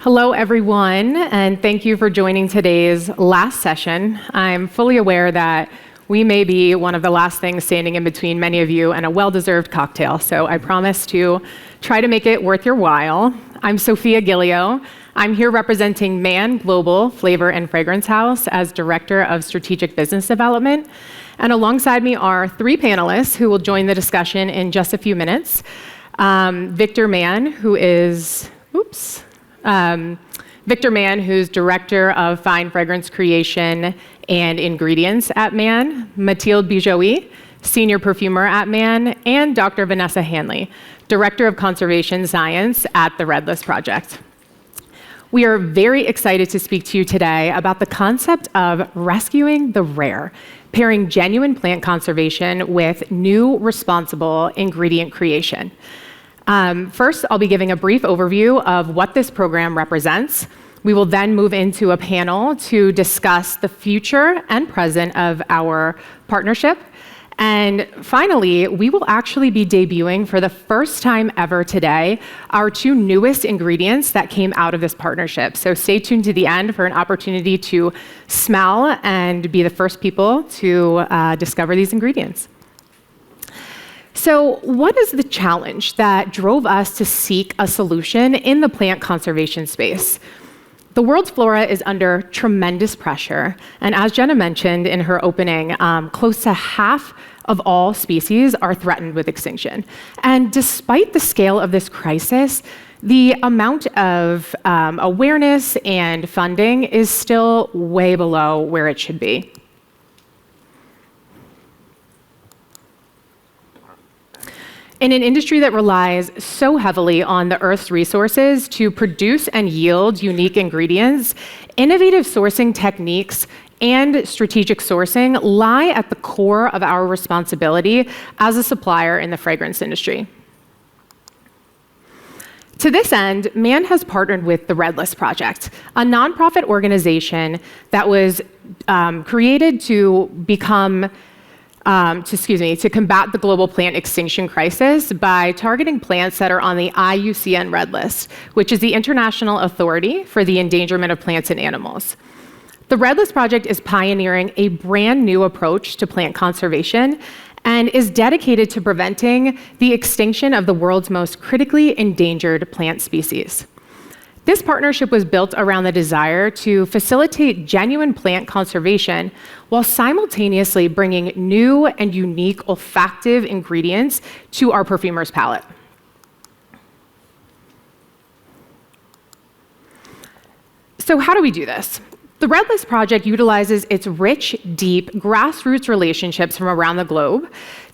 Hello, everyone, and thank you for joining today's last session. I'm fully aware that we may be one of the last things standing in between many of you and a well-deserved cocktail, so I promise to try to make it worth your while. I'm Sophia Gillio. I'm here representing MANE Global Flavor and Fragrance House as Director of Strategic Business Development. And alongside me are three panelists who will join the discussion in just a few minutes. Victor Mann, who's Director of Fine Fragrance Creation and Ingredients at MANE, Mathilde Bijoui, Senior Perfumer at MANE, and Dr. Vanessa Hanley, Director of Conservation Science at the Red List Project. We are very excited to speak to you today about the concept of rescuing the rare, pairing genuine plant conservation with new responsible ingredient creation. First, I'll be giving a brief overview of what this program represents. We will then move into a panel to discuss the future and present of our partnership. And finally, we will actually be debuting for the first time ever today our two newest ingredients that came out of this partnership. So stay tuned to the end for an opportunity to smell and be the first people to discover these ingredients. So what is the challenge that drove us to seek a solution in the plant conservation space? The world's flora is under tremendous pressure, and as Jenna mentioned in her opening, close to half of all species are threatened with extinction. And despite the scale of this crisis, the amount of awareness and funding is still way below where it should be. In an industry that relies so heavily on the Earth's resources to produce and yield unique ingredients, innovative sourcing techniques and strategic sourcing lie at the core of our responsibility as a supplier in the fragrance industry. To this end, MANE has partnered with the Red List Project, a nonprofit organization that was created to combat the global plant extinction crisis by targeting plants that are on the IUCN Red List, which is the International Authority for the Endangerment of Plants and Animals. The Red List Project is pioneering a brand new approach to plant conservation and is dedicated to preventing the extinction of the world's most critically endangered plant species. This partnership was built around the desire to facilitate genuine plant conservation while simultaneously bringing new and unique olfactive ingredients to our perfumer's palette. So how do we do this? The Red List Project utilizes its rich, deep, grassroots relationships from around the globe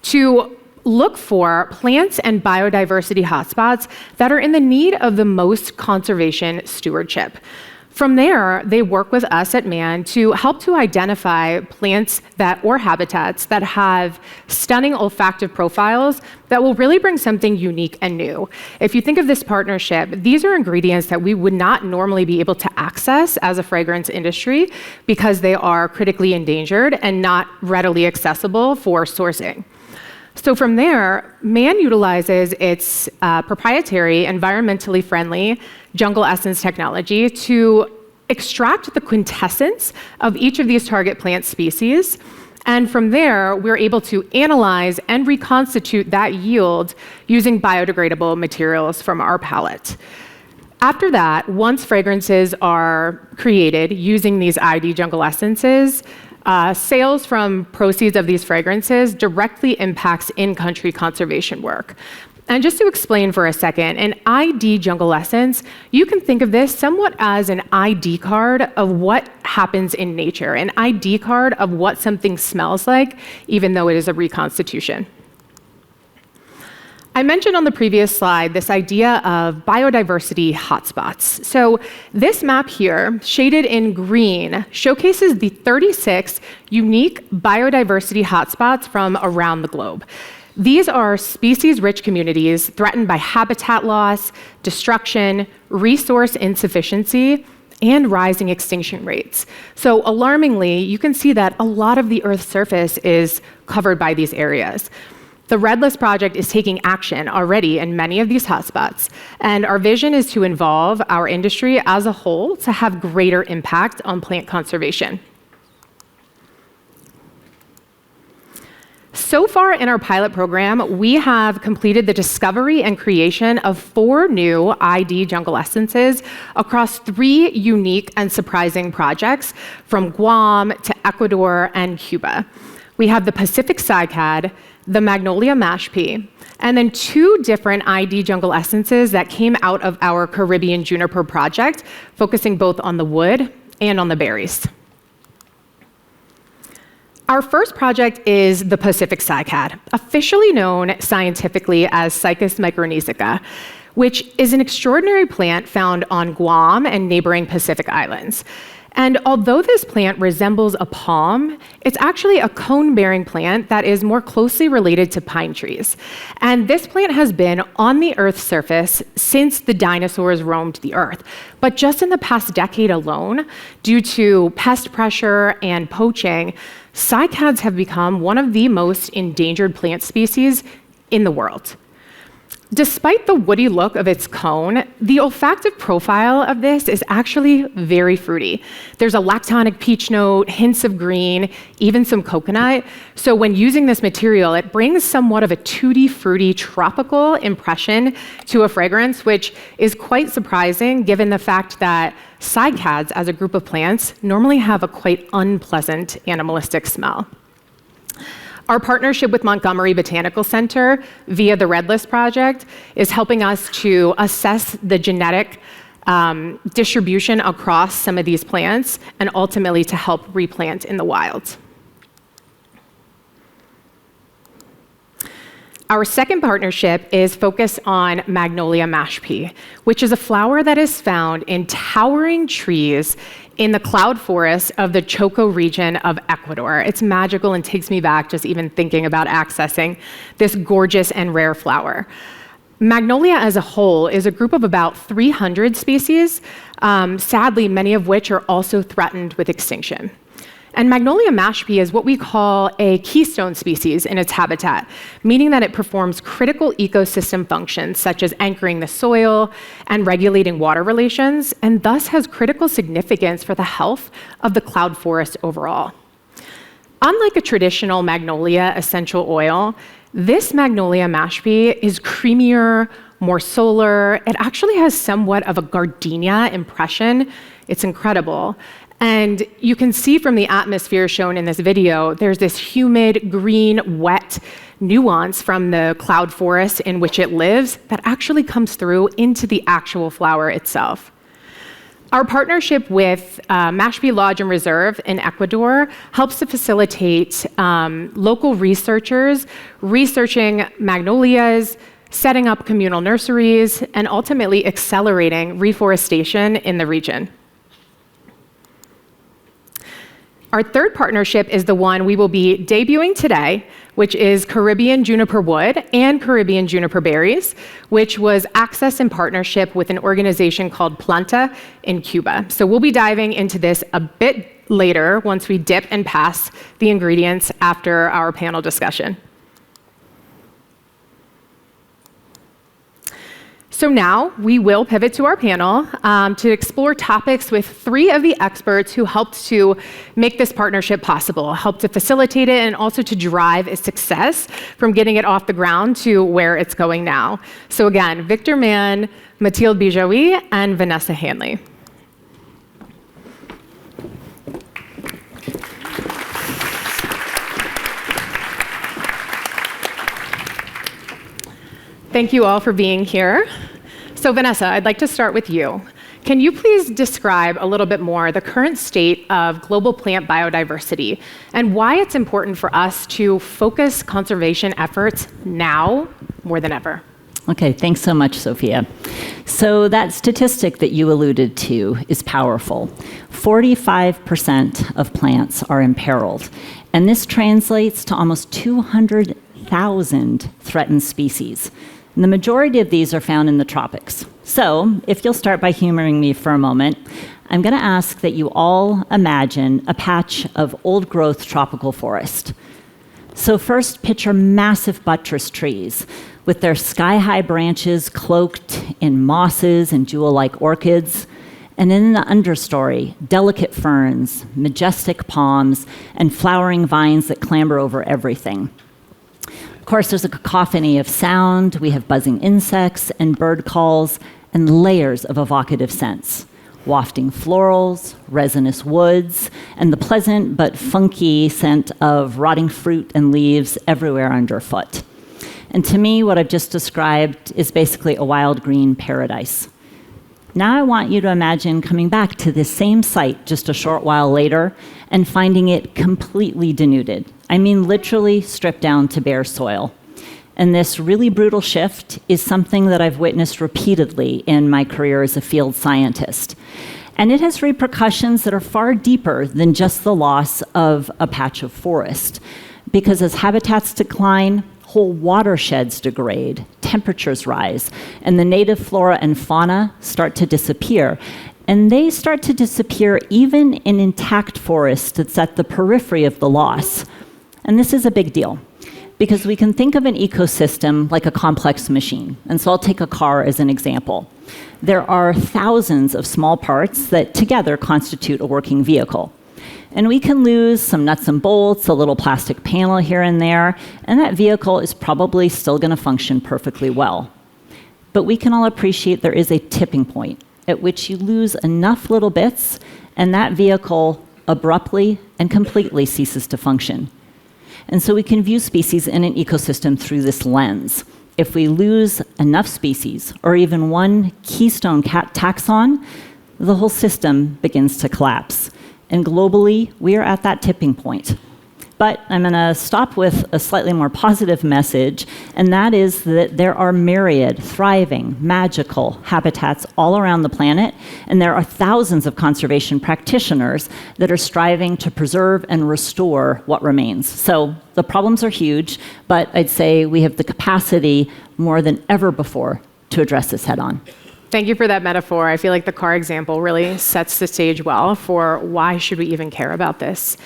to look for plants and biodiversity hotspots that are in the need of the most conservation stewardship. From there, they work with us at MANE to help to identify plants or habitats that have stunning olfactive profiles that will really bring something unique and new. If you think of this partnership, these are ingredients that we would not normally be able to access as a fragrance industry because they are critically endangered and not readily accessible for sourcing. So from there, MANE utilizes its proprietary, environmentally friendly jungle essence technology to extract the quintessence of each of these target plant species. And from there, we're able to analyze and reconstitute that yield using biodegradable materials from our palette. After that, once fragrances are created using these ID jungle essences, sales from proceeds of these fragrances directly impacts in-country conservation work. And just to explain for a second, an ID jungle essence, you can think of this somewhat as an ID card of what happens in nature, an ID card of what something smells like, even though it is a reconstitution. I mentioned on the previous slide this idea of biodiversity hotspots. So this map here, shaded in green, showcases the 36 unique biodiversity hotspots from around the globe. These are species-rich communities threatened by habitat loss, destruction, resource insufficiency, and rising extinction rates. So alarmingly, you can see that a lot of the Earth's surface is covered by these areas. The Red List project is taking action already in many of these hotspots, and our vision is to involve our industry as a whole to have greater impact on plant conservation. So far in our pilot program, we have completed the discovery and creation of 4 new ID jungle essences across 3 unique and surprising projects from Guam to Ecuador and Cuba. We have the Pacific Cycad, the Magnolia MANE+TRLP, and then 2 different ID jungle essences that came out of our Caribbean juniper project, focusing both on the wood and on the berries. Our first project is the Pacific Cycad, officially known scientifically as Cycas micronesica, which is an extraordinary plant found on Guam and neighboring Pacific islands. And although this plant resembles a palm, it's actually a cone-bearing plant that is more closely related to pine trees. And this plant has been on the Earth's surface since the dinosaurs roamed the Earth. But just in the past decade alone, due to pest pressure and poaching, cycads have become one of the most endangered plant species in the world. Despite the woody look of its cone, the olfactive profile of this is actually very fruity. There's a lactonic peach note, hints of green, even some coconut. So when using this material, it brings somewhat of a tutti fruity tropical impression to a fragrance, which is quite surprising given the fact that cycads as a group of plants normally have a quite unpleasant animalistic smell. Our partnership with Montgomery Botanical Center via the Red List project is helping us to assess the genetic distribution across some of these plants and ultimately to help replant in the wild. Our second partnership is focused on Magnolia MANE+TRLP, which is a flower that is found in towering trees in the cloud forest of the Choco region of Ecuador. It's magical and takes me back just even thinking about accessing this gorgeous and rare flower. Magnolia as a whole is a group of about 300 species, sadly many of which are also threatened with extinction. And Magnolia MANE+TRLP is what we call a keystone species in its habitat, meaning that it performs critical ecosystem functions such as anchoring the soil and regulating water relations, and thus has critical significance for the health of the cloud forest overall. Unlike a traditional magnolia essential oil, this Magnolia MANE+TRLP is creamier, more solar. It actually has somewhat of a gardenia impression. It's incredible. And you can see from the atmosphere shown in this video, there's this humid, green, wet nuance from the cloud forest in which it lives that actually comes through into the actual flower itself. Our partnership with MANE+TRLP Lodge and Reserve in Ecuador helps to facilitate local researchers researching magnolias, setting up communal nurseries, and ultimately accelerating reforestation in the region. Our third partnership is the one we will be debuting today, which is Caribbean juniper wood and Caribbean juniper berries, which was accessed in partnership with an organization called Planta in Cuba. So we'll be diving into this a bit later once we dip and pass the ingredients after our panel discussion. So now we will pivot to our panel to explore topics with 3 of the experts who helped to make this partnership possible, helped to facilitate it, and also to drive its success from getting it off the ground to where it's going now. So again, Victor Mann, Mathilde Bijoui, and Vanessa Hanley. Thank you all for being here. So Vanessa, I'd like to start with you. Can you please describe a little bit more the current state of global plant biodiversity and why it's important for us to focus conservation efforts now more than ever? Okay, thanks so much, Sophia. So that statistic that you alluded to is powerful. 45% of plants are imperiled, and this translates to almost 200,000 threatened species. And the majority of these are found in the tropics. So, if you'll start by humoring me for a moment, I'm going to ask that you all imagine a patch of old-growth tropical forest. So first, picture massive buttress trees with their sky-high branches cloaked in mosses and jewel-like orchids. And in the understory, delicate ferns, majestic palms, and flowering vines that clamber over everything. Of course, there's a cacophony of sound. We have buzzing insects and bird calls and layers of evocative scents. Wafting florals, resinous woods, and the pleasant but funky scent of rotting fruit and leaves everywhere underfoot. And to me, what I've just described is basically a wild green paradise. Now I want you to imagine coming back to this same site just a short while later and finding it completely denuded. I mean, literally stripped down to bare soil. And this really brutal shift is something that I've witnessed repeatedly in my career as a field scientist. And it has repercussions that are far deeper than just the loss of a patch of forest. Because as habitats decline, whole watersheds degrade, temperatures rise, and the native flora and fauna start to disappear. And they start to disappear even in intact forests that's at the periphery of the loss. And this is a big deal, because we can think of an ecosystem like a complex machine. And so I'll take a car as an example. There are thousands of small parts that together constitute a working vehicle. And we can lose some nuts and bolts, a little plastic panel here and there, and that vehicle is probably still going to function perfectly well. But we can all appreciate there is a tipping point at which you lose enough little bits, and that vehicle abruptly and completely ceases to function. And so we can view species in an ecosystem through this lens. If we lose enough species, or even one keystone taxon, the whole system begins to collapse. And globally, we are at that tipping point. But I'm going to stop with a slightly more positive message, and that is that there are myriad, thriving, magical habitats all around the planet, and there are thousands of conservation practitioners that are striving to preserve and restore what remains. So the problems are huge, but I'd say we have the capacity more than ever before to address this head on. Thank you for that metaphor. I feel like the car example really sets the stage well for why should we even care about this.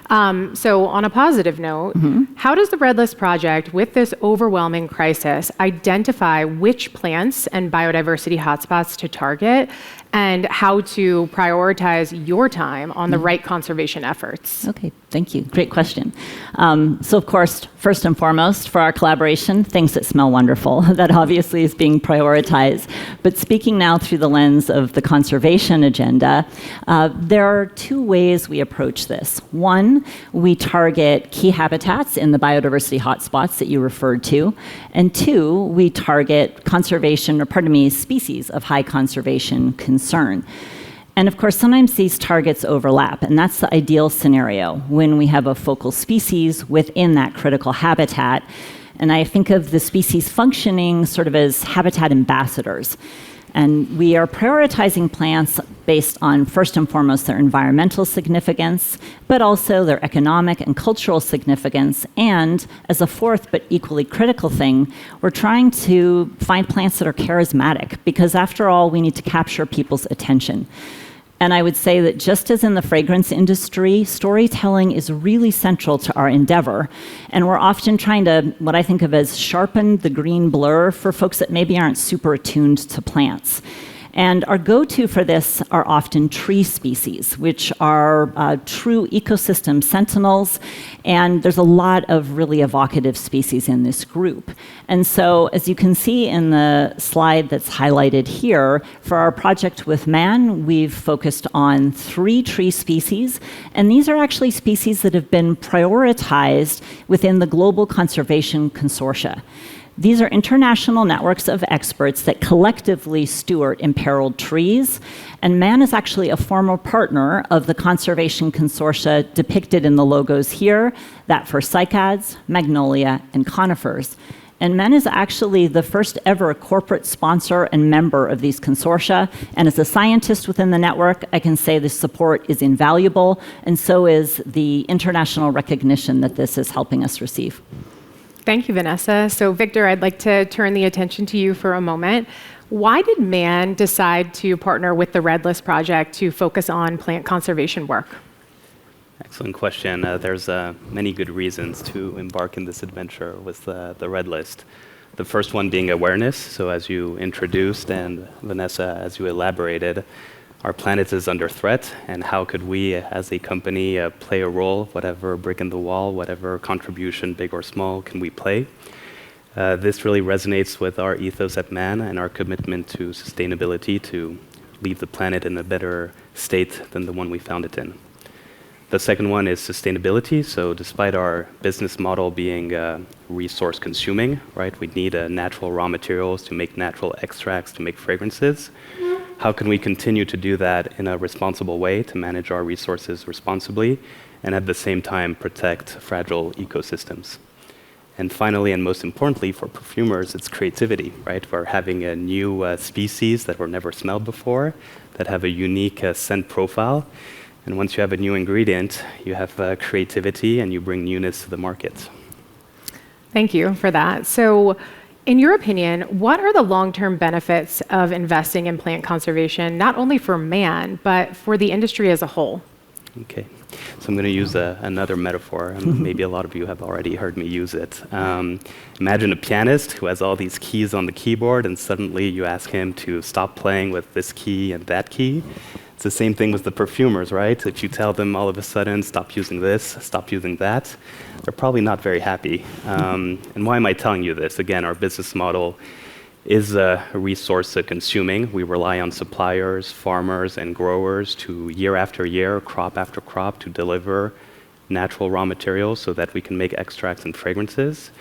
So on a positive note, how does the Red List Project, with this overwhelming crisis, identify which plants and biodiversity hotspots to target and how to prioritize your time on the right conservation efforts? Okay, thank you. Great question. So of course, first and foremost, for our collaboration, things that smell wonderful. That obviously is being prioritized. But speaking now through the lens of the conservation agenda, there are two ways we approach this. One, we target key habitats in the biodiversity hotspots that you referred to. And two, we target species of high conservation concern. And of course, sometimes these targets overlap, and that's the ideal scenario when we have a focal species within that critical habitat. And I think of the species functioning sort of as habitat ambassadors. And we are prioritizing plants based on, first and foremost, their environmental significance, but also their economic and cultural significance. And as a fourth but equally critical thing, we're trying to find plants that are charismatic, because after all, we need to capture people's attention. And I would say that just as in the fragrance industry, storytelling is really central to our endeavor. And we're often trying to, what I think of as sharpen the green blur for folks that maybe aren't super attuned to plants. And our go-to for this are often tree species, which are true ecosystem sentinels. And there's a lot of really evocative species in this group. And so, as you can see in the slide that's highlighted here, for our project with MANE, we've focused on 3 tree species. And these are actually species that have been prioritized within the Global Conservation Consortia. These are international networks of experts that collectively steward imperiled trees, and MANE is actually a former partner of the Conservation Consortia depicted in the logos here, that for cycads, magnolia, and conifers. And MANE is actually the first ever corporate sponsor and member of these consortia, and as a scientist within the network, I can say this support is invaluable, and so is the international recognition that this is helping us receive. Thank you, Vanessa. So Victor, I'd like to turn the attention to you for a moment. Why did MANE decide to partner with the Red List Project to focus on plant conservation work? Excellent question. There's many good reasons to embark in this adventure with the Red List. The first one being awareness. So as you introduced and Vanessa, as you elaborated, our planet is under threat, and how could we as a company play a role, whatever brick in the wall, whatever contribution, big or small, can we play? This really resonates with our ethos at MANE and our commitment to sustainability, to leave the planet in a better state than the one we found it in. The second one is sustainability. So despite our business model being resource consuming, right, we need natural raw materials to make natural extracts, to make fragrances. How can we continue to do that in a responsible way, to manage our resources responsibly, and at the same time protect fragile ecosystems? And finally, and most importantly, for perfumers, it's creativity, right? We're having a new species that were never smelled before, that have a unique scent profile. And once you have a new ingredient, you have creativity and you bring newness to the market. Thank you for that. So, in your opinion, what are the long-term benefits of investing in plant conservation, not only for man, but for the industry as a whole? Okay, so I'm going to use another metaphor, and maybe a lot of you have already heard me use it. Imagine a pianist who has all these keys on the keyboard, and suddenly you ask him to stop playing with this key and that key. It's the same thing with the perfumers, right? If you tell them all of a sudden, stop using this, stop using that, they're probably not very happy. And why am I telling you this? Again, our business model is resource consuming. We rely on suppliers, farmers, and growers to year after year, crop after crop, to deliver natural raw materials so that we can make extracts and fragrances.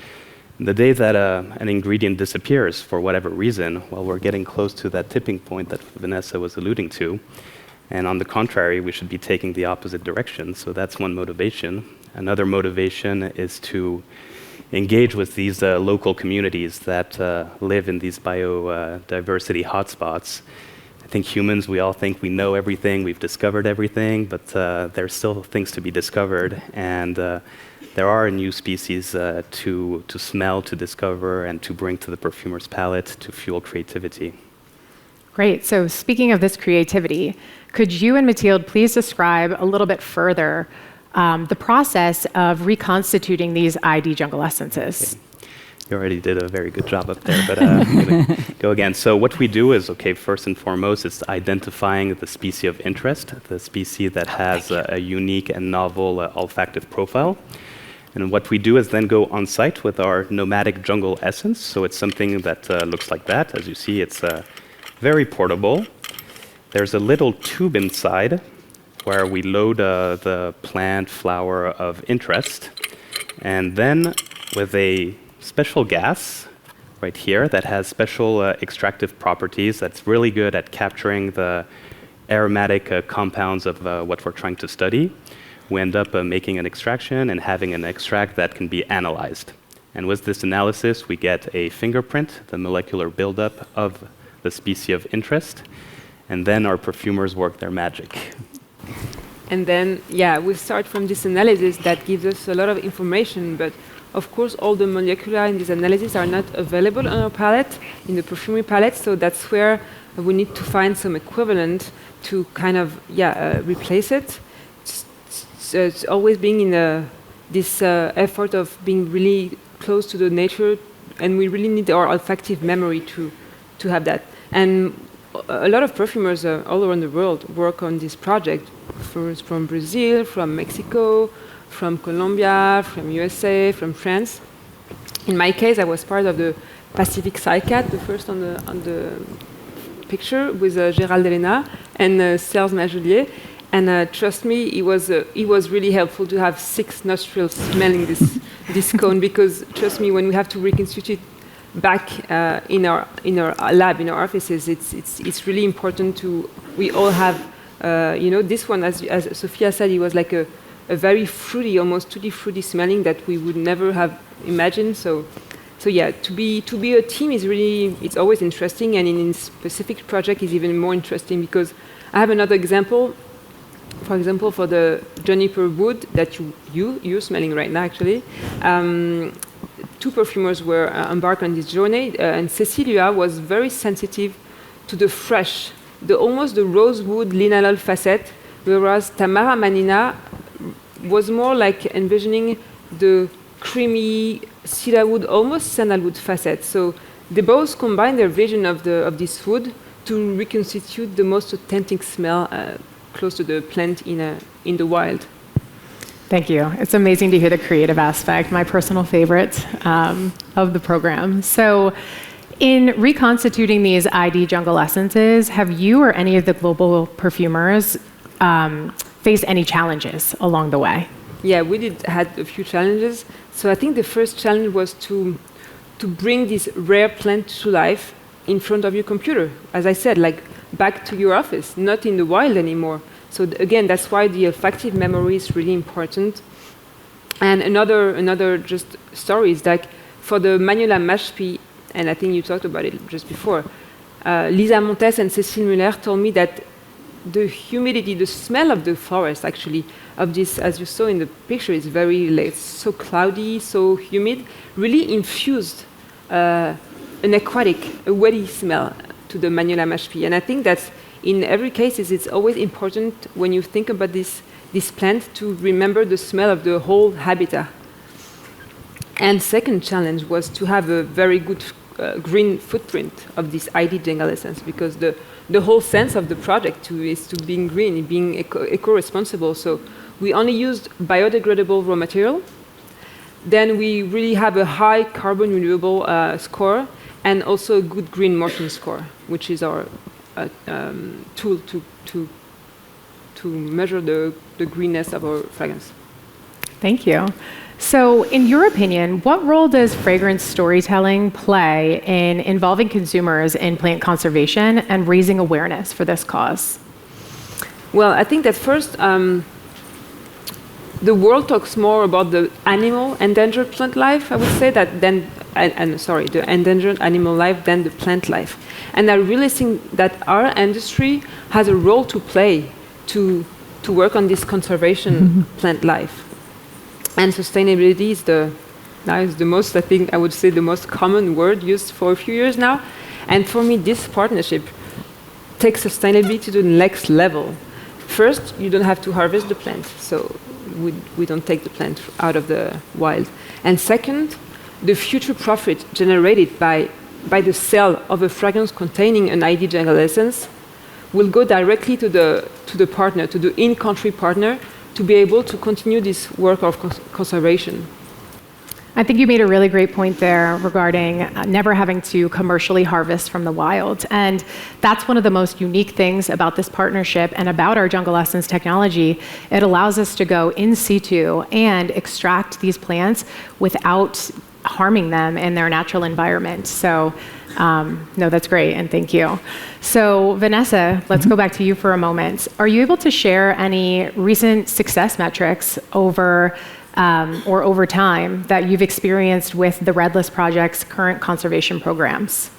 The day that an ingredient disappears for whatever reason, well, we're getting close to that tipping point that Vanessa was alluding to. And on the contrary, we should be taking the opposite direction. So that's one motivation. Another motivation is to engage with these local communities that live in these biodiversity hotspots. I think humans, we all think we know everything, we've discovered everything, but there's still things to be discovered. And there are new species to smell, to discover, and to bring to the perfumer's palette to fuel creativity. Great. So speaking of this creativity, could you and Mathilde please describe a little bit further the process of reconstituting these ID jungle essences? Okay. You already did a very good job up there, but I'm going to go again. So what we do is, okay, first and foremost, it's identifying the species of interest, the species that has a unique and novel olfactive profile. And what we do is then go on site with our nomadic jungle essence. So it's something that looks like that. As you see, it's very portable. There's a little tube inside where we load the plant flower of interest. And then with a special gas right here that has special extractive properties that's really good at capturing the aromatic compounds of what we're trying to study, we end up making an extraction and having an extract that can be analyzed. And with this analysis, we get a fingerprint, the molecular buildup of the species of interest, and then our perfumers work their magic. And then, yeah, we start from this analysis that gives us a lot of information, but of course all the molecular in this analysis are not available on our palette, in the perfumery palette, so that's where we need to find some equivalent to kind of, replace it. So it's always being in this effort of being really close to the nature, and we really need our olfactive memory to have that. And a lot of perfumers all around the world work on this project, first from Brazil, from Mexico, from Colombia, from USA, from France. In my case, I was part of the Pacific Cycat, the first on the picture, with Gérald Elena and Serge Majolier. And trust me, it was really helpful to have 6 nostrils smelling this cone, because trust me, when we have to reconstitute back in our lab, in our offices, it's really important we all have, this one, as Sophia said, it was like a very fruity, almost tutti frutti smelling that we would never have imagined. So yeah, to be a team is really, it's always interesting, and in specific project is even more interesting, because I have another example. For example, for the juniper wood that you're smelling right now, actually, 2 perfumers were embarked on this journey, and Cecilia was very sensitive to the fresh, almost the rosewood linalool facet, whereas Tamara Manina was more like envisioning the creamy cedarwood, almost sandalwood facet. So they both combine their vision of this food to reconstitute the most authentic smell close to the plant in the wild. Thank you. It's amazing to hear the creative aspect, my personal favorite of the program. So in reconstituting these ID jungle essences, have you or any of the global perfumers faced any challenges along the way? Yeah, we had a few challenges. So I think the first challenge was to bring this rare plant to life in front of your computer. As I said, like back to your office, not in the wild anymore. So again, that's why the olfactive memory is really important. And another just story is like for the MANE+TRLP, and I think you talked about it just before, Lisa Montes and Cécile Muller told me that the humidity, the smell of the forest actually, of this, as you saw in the picture, is very like, so cloudy, so humid, really infused an aquatic, a wetty smell to the MANE+TRLP. And I think that's in every case, it's always important when you think about this plant to remember the smell of the whole habitat. And second challenge was to have a very good green footprint of this ID jungle essence, because the whole sense of the project is to being green, being eco-responsible. So we only used biodegradable raw material. Then we really have a high carbon renewable score, and also a good green motion score, which is our tool to measure the greenness of our fragrance. Thank you. So in your opinion, what role does fragrance storytelling play in involving consumers in plant conservation and raising awareness for this cause? Well, I think that first, the world talks more about the animal endangered plant life, I would say, the endangered animal life than the plant life. And I really think that our industry has a role to play to work on this conservation plant life. And sustainability is the most, I think, I would say, the most common word used for a few years now. And for me, this partnership takes sustainability to the next level. First, you don't have to harvest the plant, so we don't take the plant out of the wild. And second, the future profit generated by the sale of a fragrance containing an ID jungle essence will go directly to the partner, to the in-country partner, to be able to continue this work of conservation. I think you made a really great point there regarding never having to commercially harvest from the wild. And that's one of the most unique things about this partnership and about our Jungle Essence technology. It allows us to go in situ and extract these plants without harming them in their natural environment. So no, that's great, and thank you. So Vanessa, let's go back to you for a moment. Are you able to share any recent success metrics over time that you've experienced with the Red List Project's current conservation programs?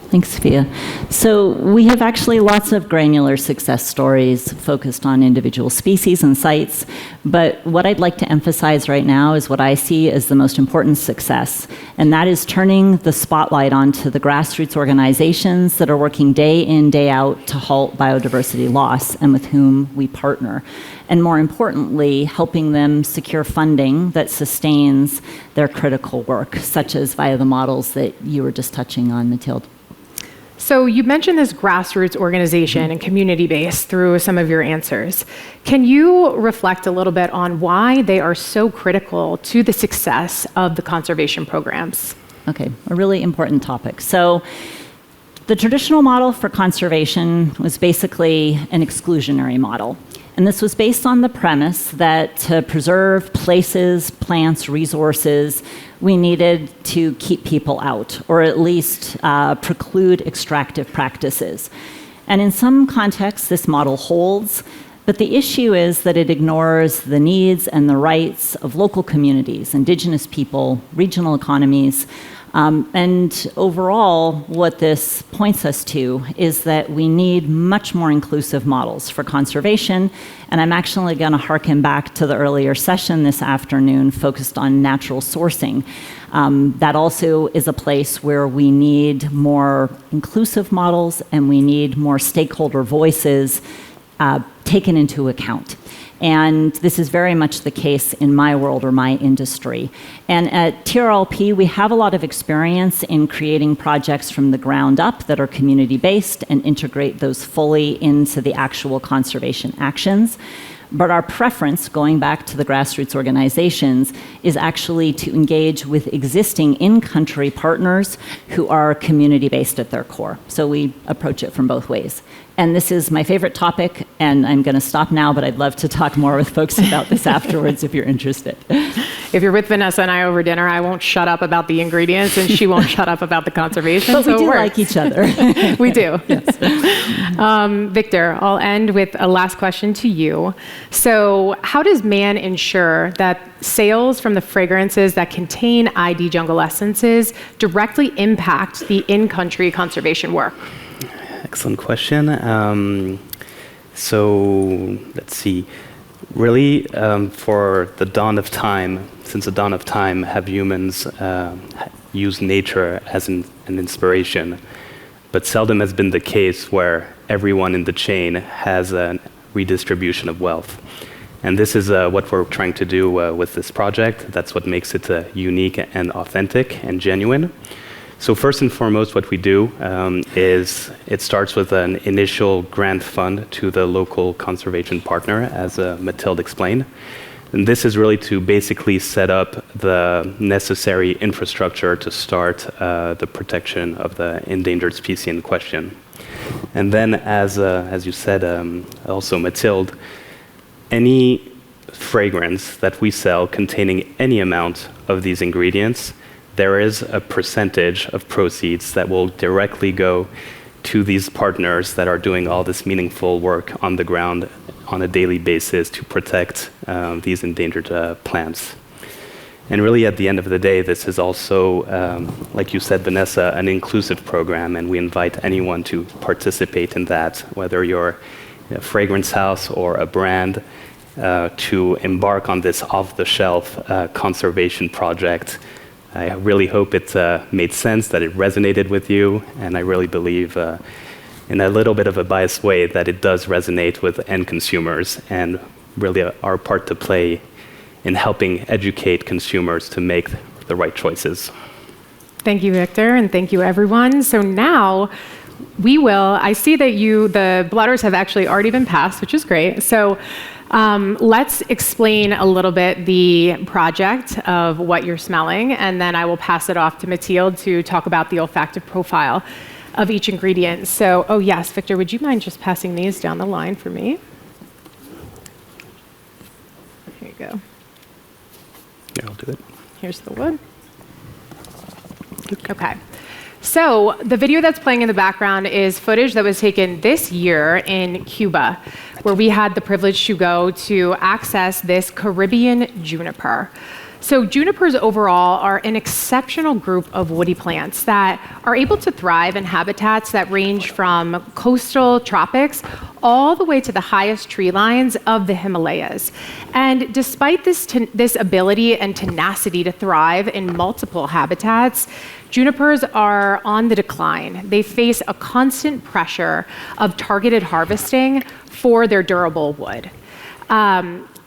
Thanks, Sophia. So we have actually lots of granular success stories focused on individual species and sites, but what I'd like to emphasize right now is what I see as the most important success, and that is turning the spotlight onto the grassroots organizations that are working day in, day out to halt biodiversity loss and with whom we partner. And more importantly, helping them secure funding that sustains their critical work, such as via the models that you were just touching on, Mathilde. So you mentioned this grassroots organization and community base through some of your answers. Can you reflect a little bit on why they are so critical to the success of the conservation programs? Okay, a really important topic. So the traditional model for conservation was basically an exclusionary model. And this was based on the premise that to preserve places, plants, resources, we needed to keep people out, or at least preclude extractive practices. And in some contexts, this model holds, but the issue is that it ignores the needs and the rights of local communities, indigenous people, regional economies. And overall, what this points us to is that we need much more inclusive models for conservation. And I'm actually going to harken back to the earlier session this afternoon focused on natural sourcing. That also is a place where we need more inclusive models and we need more stakeholder voices taken into account. And this is very much the case in my world or my industry. And at TRLP, we have a lot of experience in creating projects from the ground up that are community-based and integrate those fully into the actual conservation actions. But our preference, going back to the grassroots organizations, is actually to engage with existing in-country partners who are community-based at their core. So we approach it from both ways. And this is my favorite topic, and I'm going to stop now, but I'd love to talk more with folks about this afterwards if you're interested. If you're with Vanessa and I over dinner, I won't shut up about the ingredients, and she won't shut up about the conservation. But so we do it works. like each other. We do. Yes. Victor, I'll end with a last question to you. So how does MANE ensure that sales from the fragrances that contain ID jungle essences directly impact the in-country conservation work? Excellent question. So let's see. Really, for the dawn of time, since the dawn of time, have humans used nature as an inspiration. But seldom has been the case where everyone in the chain has a redistribution of wealth. And this is what we're trying to do with this project. That's what makes it unique and authentic and genuine. So first and foremost, what we do is it starts with an initial grant fund to the local conservation partner, as Mathilde explained. And this is really to basically set up the necessary infrastructure to start the protection of the endangered species in question. And then, as you said, also Mathilde, any fragrance that we sell containing any amount of these ingredients, there is a percentage of proceeds that will directly go to these partners that are doing all this meaningful work on the ground on a daily basis to protect these endangered plants. And really, at the end of the day, this is also, like you said, Vanessa, an inclusive program, and we invite anyone to participate in that, whether you're a fragrance house or a brand, to embark on this off-the-shelf conservation project. I really hope it made sense, that it resonated with you, and I really believe, in a little bit of a biased way, that it does resonate with end consumers, and really our part to play in helping educate consumers to make the right choices. Thank you, Victor, and thank you, everyone. So now I see that the blotters have actually already been passed, which is great. So let's explain a little bit the project of what you're smelling, and then I will pass it off to Mathilde to talk about the olfactive profile of each ingredient. So, oh yes, Victor, would you mind just passing these down the line for me? Here you go. Yeah, I'll do it. Here's the wood. Okay. So the video that's playing in the background is footage that was taken this year in Cuba, where we had the privilege to go to access this Caribbean juniper. So junipers overall are an exceptional group of woody plants that are able to thrive in habitats that range from coastal tropics all the way to the highest tree lines of the Himalayas. And despite this ability and tenacity to thrive in multiple habitats, junipers are on the decline. They face a constant pressure of targeted harvesting for their durable wood.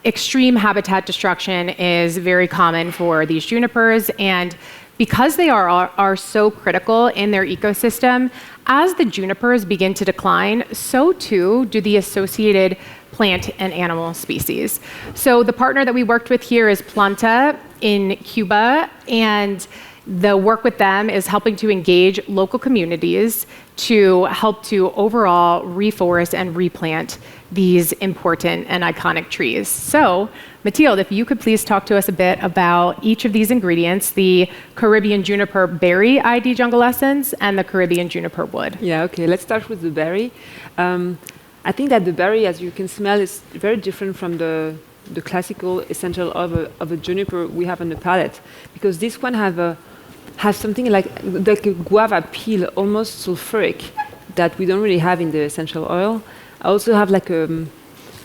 Extreme habitat destruction is very common for these junipers, and because they are so critical in their ecosystem, as the junipers begin to decline, so too do the associated plant and animal species. So the partner that we worked with here is Planta in Cuba, and the work with them is helping to engage local communities to help to overall reforest and replant these important and iconic trees. So, Mathilde, if you could please talk to us a bit about each of these ingredients, the Caribbean juniper berry ID jungle essence and the Caribbean juniper wood. Yeah, okay, let's start with the berry. I think that the berry, as you can smell, is very different from the classical essential of a juniper we have on the palette, because this one has something like a guava peel, almost sulfuric, that we don't really have in the essential oil. I also have like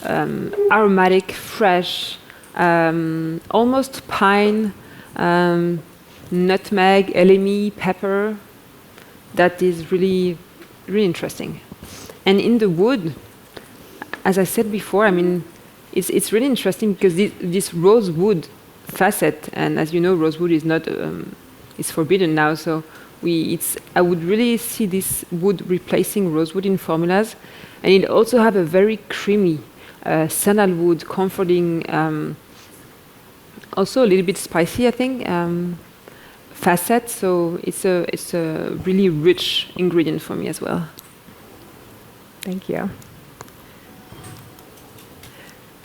aromatic, fresh, almost pine, nutmeg, LME, pepper. That is really, really interesting. And in the wood, as I said before, I mean, it's really interesting because this rosewood facet, and as you know, rosewood is not is forbidden now. So I would really see this wood replacing rosewood in formulas, and it also have a very creamy sandalwood, comforting, also a little bit spicy, I think, facet. So it's a really rich ingredient for me as well. Thank you.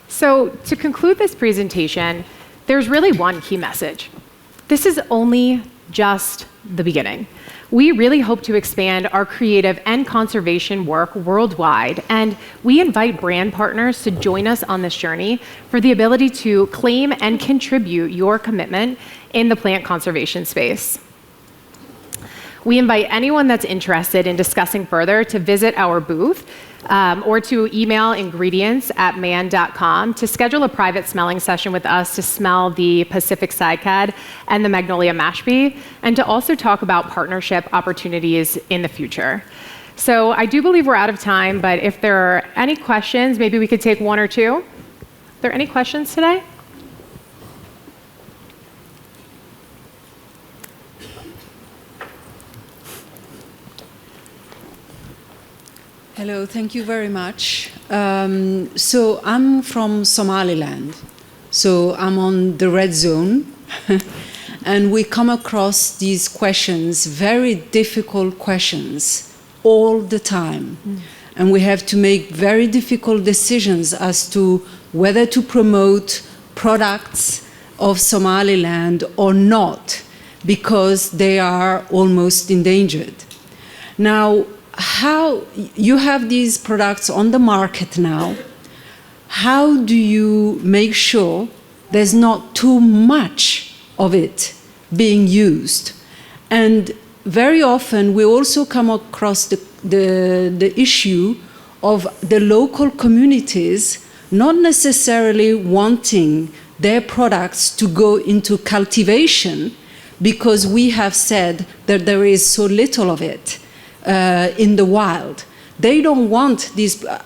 So to conclude this presentation, there's really one key message. This is only just the beginning. We really hope to expand our creative and conservation work worldwide, and we invite brand partners to join us on this journey for the ability to claim and contribute your commitment in the plant conservation space. We invite anyone that's interested in discussing further to visit our booth or to email ingredients@man.com to schedule a private smelling session with us to smell the Pacific Cycad and the Magnolia Mashpee, and to also talk about partnership opportunities in the future. So I do believe we're out of time, but if there are any questions, maybe we could take one or two. Are there any questions today? Hello, thank you very much. So I'm from Somaliland. So I'm on the red zone. And we come across these questions, very difficult questions, all the time. And we have to make very difficult decisions as to whether to promote products of Somaliland or not, because they are almost endangered. Now, how you have these products on the market now, how do you make sure there's not too much of it being used? And very often we also come across the issue of the local communities not necessarily wanting their products to go into cultivation because we have said that there is so little of it in the wild. They don't want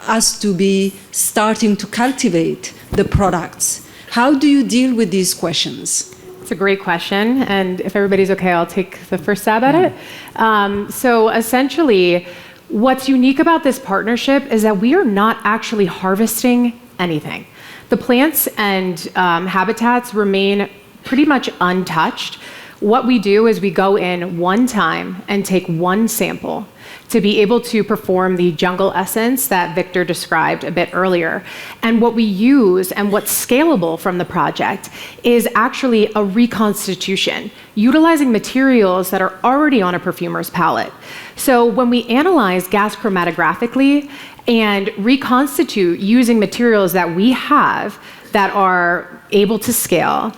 us to be starting to cultivate the products. How do you deal with these questions? It's a great question, and if everybody's okay, I'll take the first stab at it. So essentially, what's unique about this partnership is that we are not actually harvesting anything. The plants and habitats remain pretty much untouched. What we do is we go in one time and take one sample to be able to perform the jungle essence that Victor described a bit earlier. And what we use and what's scalable from the project is actually a reconstitution, utilizing materials that are already on a perfumer's palette. So when we analyze gas chromatographically and reconstitute using materials that we have that are able to scale,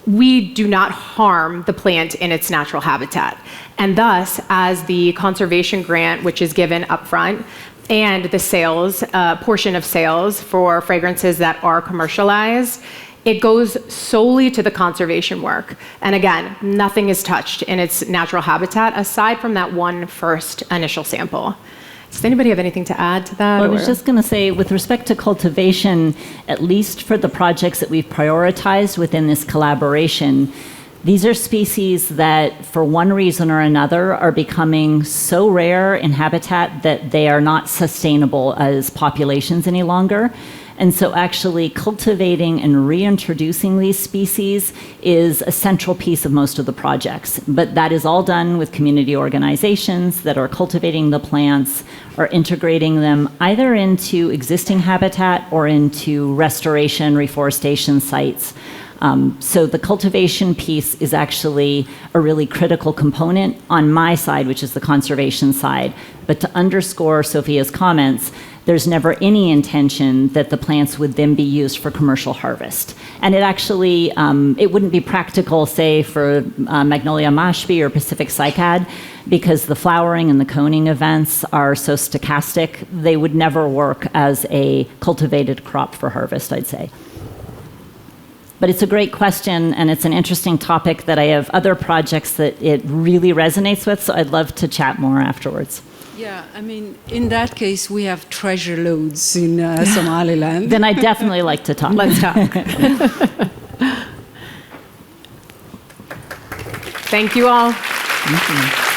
we do not harm the plant in its natural habitat. And thus, as the conservation grant, which is given upfront, and the sales, portion of sales for fragrances that are commercialized, it goes solely to the conservation work. And again, nothing is touched in its natural habitat aside from that one first initial sample. Does anybody have anything to add to that? Well, I was just going to say, with respect to cultivation, at least for the projects that we've prioritized within this collaboration, these are species that, for one reason or another, are becoming so rare in habitat that they are not sustainable as populations any longer. And so actually cultivating and reintroducing these species is a central piece of most of the projects. But that is all done with community organizations that are cultivating the plants or integrating them either into existing habitat or into restoration, reforestation sites. So the cultivation piece is actually a really critical component on my side, which is the conservation side. But to underscore Sophia's comments, there's never any intention that the plants would then be used for commercial harvest. And it actually, it wouldn't be practical, say, for Magnolia Mashpee or Pacific Cycad, because the flowering and the coning events are so stochastic, they would never work as a cultivated crop for harvest, I'd say. But it's a great question, and it's an interesting topic that I have other projects that it really resonates with, so I'd love to chat more afterwards. Yeah, I mean, in that case, we have treasure loads in Somaliland. Then I'd definitely like to talk. Let's talk. Thank you all. Thank you.